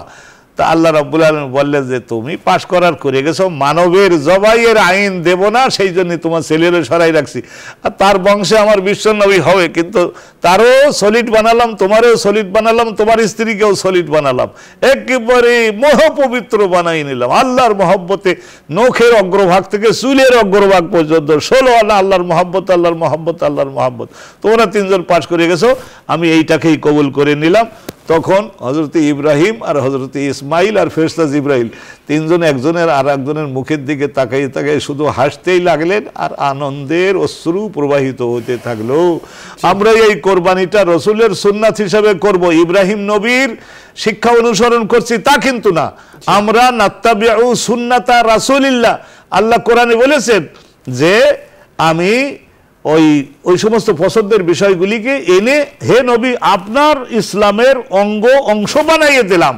[SPEAKER 2] তা আল্লাহ রাব্বুল আলামিন বললেন যে তুমি পাশ করার করে গেছো, মানবের জবাইয়ের আইন দেব না, সেই জন্য তোমার ছেলেরও সরাই রাখছি, আর তার বংশে আমার বিশ্বনবী হবে, কিন্তু তারও সলিড বানালাম, তোমারও সলিড বানালাম, তোমার স্ত্রীকেও সলিড বানালাম, একেবারে মহাপবিত্র বানাই নিলাম। আল্লাহর মহব্বতে নখের অগ্রভাগ থেকে চুলের অগ্রভাগ পর্যন্ত 16 আনা আল্লাহর মহব্বত, আল্লাহর মহব্বত, আল্লাহর মহব্বত। তোমরা 3 জন পাশ করে গেছো, আমি এইটাকেই কবুল করে নিলাম। তখন হজরতে ইব্রাহিম আর হজরতে ইসমাইল আর ফেরেশতা জিবরাইল 3 জন একজনের আর একজনের মুখের দিকে তাকাই তাকাই শুধু হাসতেই লাগলেন, আর আনন্দের অশ্রু প্রবাহিত হতে থাকলো। আমরা এই কোরবানিটা রসুলের সুন্নাত হিসাবে করব, ইব্রাহিম নবীর শিক্ষা অনুসরণ করছি তা কিন্তু না, আমরা নাত্তাবিউ সুন্নাতা রাসূলিল্লাহ। আল্লাহ কোরআনে বলেছেন যে আমি ওই সমস্ত পছন্দের বিষয়গুলিকে এনে, হে নবী আপনার ইসলামের অংশ বানাইয়ে দিলাম,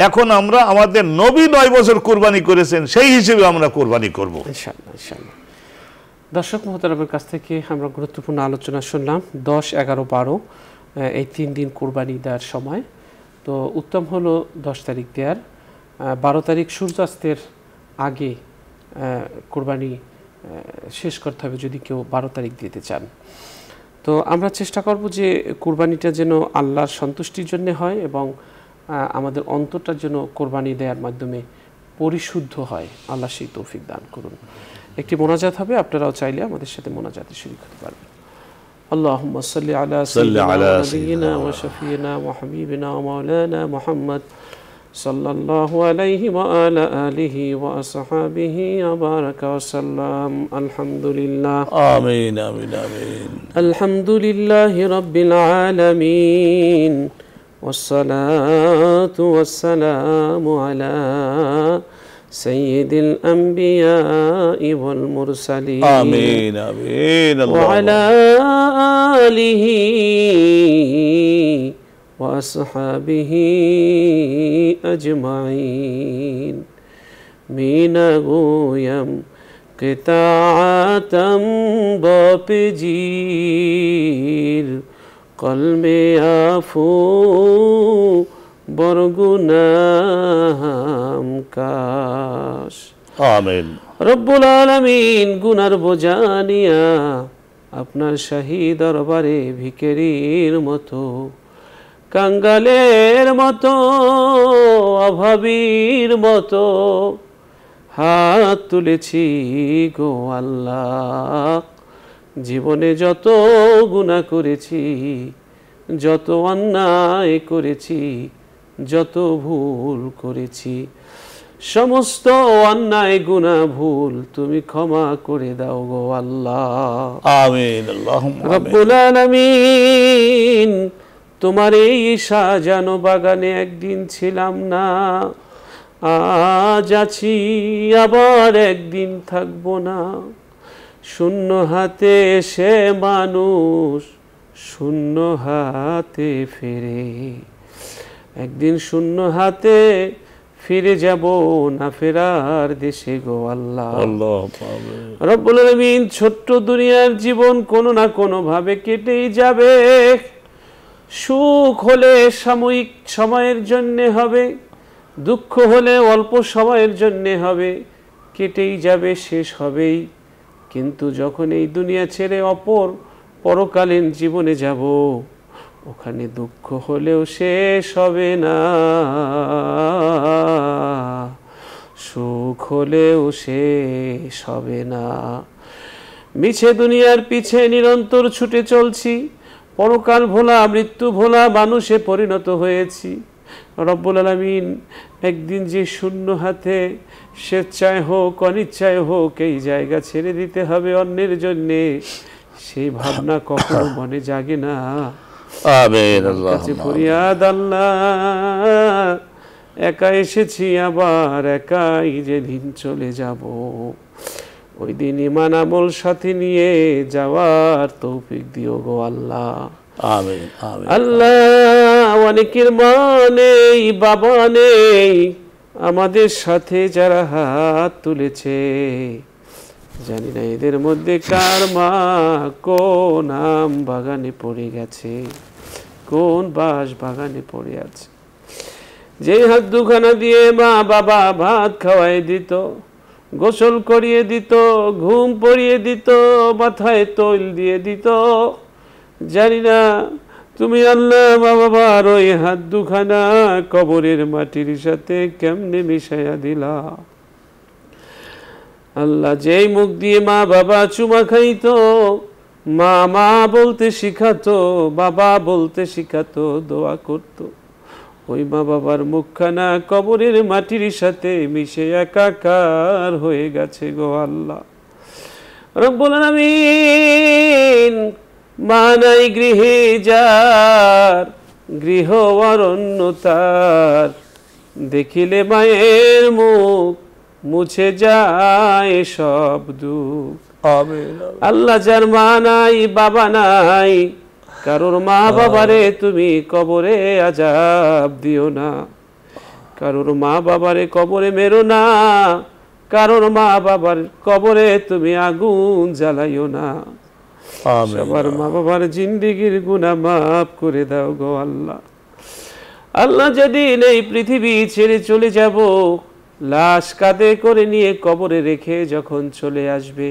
[SPEAKER 2] এখন আমরা আমাদের নবী 9 বছর কুরবানি করেছেন, সেই হিসেবে আমরা কুরবানি করব
[SPEAKER 1] ইনশাআল্লাহ। ইনশাআল্লাহ। দর্শক মহতারামের কাছ থেকে আমরা গুরুত্বপূর্ণ আলোচনা শুনলাম। 10, 11, 12 এই 3 দিন কুরবানি দেওয়ার সময়, তো উত্তম হলো 10 তারিখ দেওয়ার। 12 তারিখ সূর্যাস্তের আগে কুরবানি শেষ করতে হবে যদি কেউ 12 তারিখ দিতে চান। তো আমরা চেষ্টা করব যে কুরবানিটা যেন আল্লাহর সন্তুষ্টির জন্য হয়, এবং আমাদের অন্তরটা যেন কোরবানি দেওয়ার মাধ্যমে পরিশুদ্ধ হয়। আল্লাহ সেই তৌফিক দান করুন। একটি মোনাজাত হবে, আপনারাও চাইলে আমাদের সাথে মোনাজাতে শরীক হতে পারবেন। আল্লাহুম্মা সাল্লি আলা সাইয়্যিদিনা ওয়া শাফিঈনা ওয়া হাবিবিনা ওয়া মাওলানা মুহাম্মদ সাল্লাল্লাহু আলাইহি ওয়া আলা আলিহি ওয়া আসহাবিহি ওয়া বারাকা ওয়া সাল্লাম। আলহামদুলিল্লাহ।
[SPEAKER 2] আমিন আমিন আমিন।
[SPEAKER 1] আলহামদুলিল্লাহি রাব্বিল আলামিন والصلاة والسلام على سيد الأنبياء والمرسلين
[SPEAKER 2] آمين آمين
[SPEAKER 1] وعلى آله وأصحابه أجمعين مينغويم قطاعة بابجيل قلبي عفو বরগুনাম কাশ।
[SPEAKER 2] আমিন।
[SPEAKER 1] রব্বুল আলামিন গুনার বোঝা নিয়া আপনার শাহী দরবারে ভিখারির মতো, কাঙ্গালের মতো, অভাবীর মতো হাত তুলেছি গো আল্লাহ। জীবনে যত গুনাহ করেছি, যত অন্যায় করেছি, যত ভুল করেছি, সমস্ত অন্যায় গুনাহ ভুল তুমি ক্ষমা করে দাও গো আল্লাহ।
[SPEAKER 2] আমিন আল্লাহুম্মা আমিন।
[SPEAKER 1] রব্বুল আলামিন, তোমার এই সাজানো বাগানে একদিন ছিলাম না, আজ আছি, আবার একদিন থাকবো না। শূন্য হাতে এসে মানুষ শূন্য হাতে ফেরে, একদিন শূন্য হাতে ফিরে যাব না ফেরার দেশে গো আল্লাহ। রব্বুল আলামিন, ছোট্ট দুনিয়ার জীবন কোনো না কোনো ভাবে কেটেই যাবে। সুখ হলে সাময়িক সময়ের জন্যে হবে, দুঃখ হলে অল্প সময়ের জন্যে হবে, কেটেই যাবে, শেষ হবেই। কিন্তু যখন এই দুনিয়া ছেড়ে পরকালীন জীবনে যাব, ওখানে দুঃখ হলেও শেষ হবে না, সুখ হলেও শেষ হবে না। মিছে দুনিয়ার পিছে নিরন্তর ছুটে চলছি, পরকাল ভোলা, মৃত্যু ভোলা মানুষে পরিণত হয়েছি। রব্বুল আলামিন, একদিন যে শূন্য হাতে, স্বেচ্ছায় হোক অনিচ্ছায় হোক, এই জায়গা ছেড়ে দিতে হবে অন্যের জন্যে, সেই ভাবনা কখনো মনে জাগে না।
[SPEAKER 2] আমিন আল্লাহ।
[SPEAKER 1] কাছে ফরিয়াদ আল্লাহ, একা এসেছি, আবার একাই যেদিন চলে যাব, ওই দিন ঈমান আমল সাথে নিয়ে যাওয়ার তৌফিক দিও গো আল্লাহ।
[SPEAKER 2] আমিন আমিন।
[SPEAKER 1] আল্লাহ, অনেকের মা নেই, বাবা নেই, আমাদের সাথে যারা হাত তুলেছে, জানি না এদের মধ্যে কার মা কোন আম বাগানে পড়ে গেছে, কোন বাঁশ বাগানে পড়ে আছে। যেই হাত দুখানা দিয়ে মা বাবা ভাত খাওয়াই দিত, গোসল করিয়ে দিত, ঘুম পড়িয়ে দিত, মাথায় তৈল দিয়ে দিত, জানি না তুমি আল্লাহ মা বাবার ওই হাত দুখানা কবরের মাটির সাথে কেমনে মিশাইয়া দিলা। আল্লাহ, যেই মুখ দিয়ে মা বাবা চুমা খাইতো, মা মা বলতে শিখাতো, বাবা বলতে শিখাতো, দোয়া করতো, ওই মা বাবার মুখখানা কবরের মাটির সাথে মিশে একাকার হয়ে গেছে গো আল্লাহ। রব্বুল আলামিন, মা নাই গৃহে যার, গৃহ অরণ্য তার, দেখিলে মায়ের মুখ মুছে যায় সব দুঃখ।
[SPEAKER 2] আমিন।
[SPEAKER 1] আল্লাহ, যার মা নাই বাবা নাই, কারোর মা বাবারে তুমি কবরে আযাব দিও না, কারোর মা বাবারে কবরে মেরো না, কারোর মা বাবার কবরে তুমি আগুন জ্বালাইও না। সবার মা বাবার জিন্দেগির গুনাহ মাফ করে দাও গো আল্লাহ। আল্লাহ, যেদিন এই পৃথিবী ছেড়ে চলে যাব, লাশ কাঁধে করে নিয়ে কবরে রেখে যখন চলে আসবে,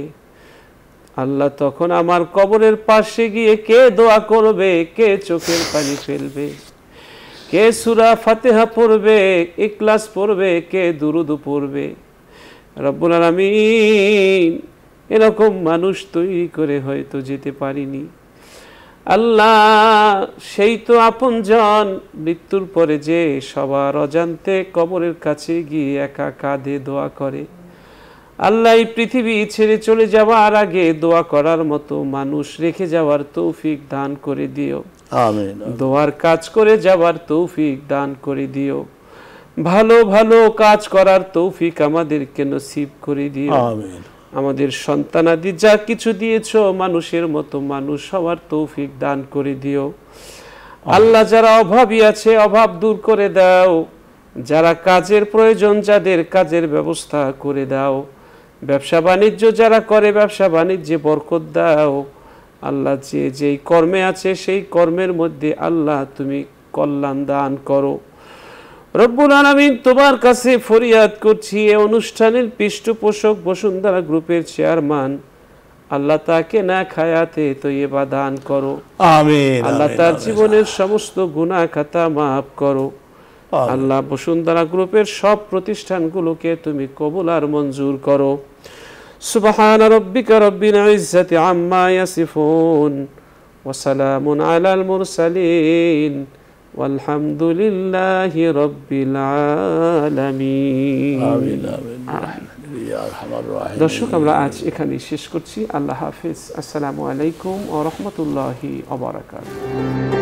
[SPEAKER 1] আল্লাহ, তখন আমার কবরের পাশে গিয়ে কে দোয়া করবে, কে চোখের পানি ফেলবে, কে সূরা ফাতিহা পড়বে, ইখলাস পড়বে, কে দুরূদ পড়বে। রব্বুল আলামিন, এরকম মানুষ তৈরি করে হয়তো যেতে পারিনি। আল্লাহ, সেই তো আপনজন মৃত্যুর পরে যে সবার অজান্তে কবরের কাছে গিয়ে একা কাঁধে দোয়া করে, আল্লাহ এই পৃথিবী ছেড়ে চলে যাওয়ার আগে দোয়া করার মতো মানুষ রেখে যাওয়ার তৌফিক দান করে দিও।
[SPEAKER 2] আমিন।
[SPEAKER 1] দোয়ার কাজ করে যাওয়ার তৌফিক দান করে দিও। ভালো ভালো কাজ করার তৌফিক আমাদেরকে নসিব করে দিও।
[SPEAKER 2] আমিন।
[SPEAKER 1] আমাদের সন্তানাদি যা কিছু দিয়েছো মানুষের মতো মানুষ হওয়ার তৌফিক দান করে দিও। আল্লাহ যারা অভাবী আছে অভাব দূর করে দাও। যারা কাজের প্রয়োজন যাদের কাজের ব্যবস্থা করে দাও। ব্যবসা বাণিজ্য যারা করে ব্যবসা বাণিজ্যে বরকত দাও। আল্লাহ যে যেই কর্মে আছে সেই কর্মের মধ্যে আল্লাহ তুমি কল্যাণ দান করো। রব্বুল আলামিন তোমার কাছে ফরিয়াদ করছি এই অনুষ্ঠানের পৃষ্ঠপোষক বসুন্ধরা গ্রুপের চেয়ারম্যান আল্লাহ তাকে না খায়াতে তৈয়বা দান করো।
[SPEAKER 2] আমিন।
[SPEAKER 1] আল্লাহ তার জীবনের সমস্ত গুনাহ খাতা মাফ করো। আল্লাহ বসুন্ধরা গ্রুপের সব প্রতিষ্ঠানগুলোকে তুমি কবুল আর মঞ্জুর করো। সুবহান রাব্বিকা রাব্বিল ইজ্জাতি আম্মা ইয়াসিফুন ওয়া সালামুন আলাল মুরসালিন ওয়ালহামদুলিল্লাহি রাব্বিল আলামিন।
[SPEAKER 2] আমিন আমিন ইয়া আরহামার রাহিমিন।
[SPEAKER 1] দর্শক আমরা আজ এখানে শেষ করছি। আল্লাহ হাফেজ। আসসালামু আলাইকুম ওয়া রাহমাতুল্লাহি ওয়া বারাকাতুহু।